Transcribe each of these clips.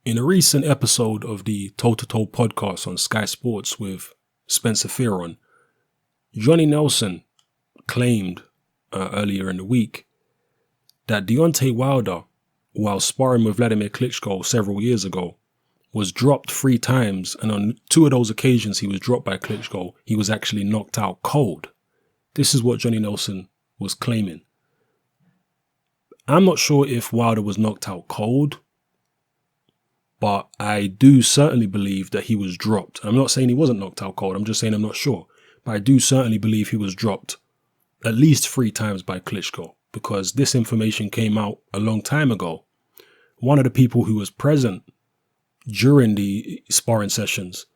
In a recent episode of the Toe-to-Toe podcast on Sky Sports with Spencer Fearon, Johnny Nelson claimed earlier in the week that Deontay Wilder, while sparring with Wladimir Klitschko several years ago, was dropped 3 times, and on 2 of those occasions he was dropped by Klitschko, he was actually knocked out cold. This is what Johnny Nelson was claiming. I'm not sure if Wilder was knocked out cold, but I do certainly believe that he was dropped. I'm not saying he wasn't knocked out cold, I'm just saying I'm not sure. But I do certainly believe he was dropped at least 3 times by Klitschko, because this information came out a long time ago. One of the people who was present during the sparring sessions,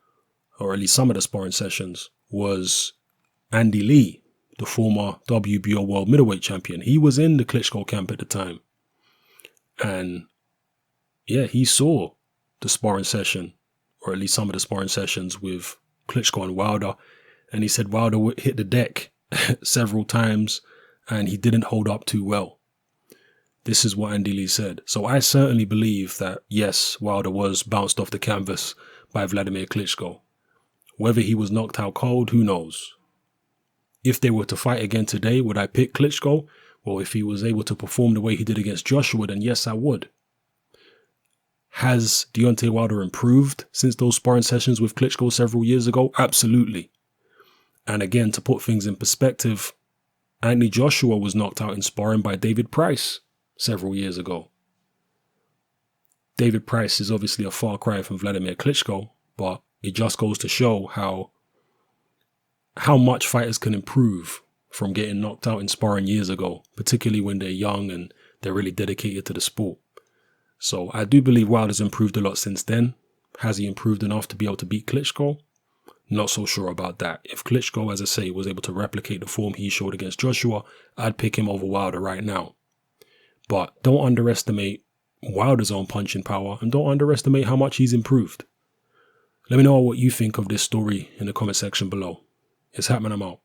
or at least some of the sparring sessions, was Andy Lee, the former WBO world middleweight champion. He was in the Klitschko camp at the time. And yeah, he saw the sparring session, or at least some of the sparring sessions with Klitschko and Wilder. And he said Wilder hit the deck several times and he didn't hold up too well. This is what Andy Lee said. So I certainly believe that, yes, Wilder was bounced off the canvas by Wladimir Klitschko. Whether he was knocked out cold, who knows? If they were to fight again today, would I pick Klitschko? Well, if he was able to perform the way he did against Joshua, then yes, I would. Has Deontay Wilder improved since those sparring sessions with Klitschko several years ago? Absolutely. And again, to put things in perspective, Anthony Joshua was knocked out in sparring by David Price several years ago. David Price is obviously a far cry from Wladimir Klitschko, but it just goes to show how much fighters can improve from getting knocked out in sparring years ago, particularly when they're young and they're really dedicated to the sport. So I do believe Wilder's improved a lot since then. Has he improved enough to be able to beat Klitschko? Not so sure about that. If Klitschko, as I say, was able to replicate the form he showed against Joshua, I'd pick him over Wilder right now. But don't underestimate Wilder's own punching power, and don't underestimate how much he's improved. Let me know what you think of this story in the comment section below. It's happening, I'm out.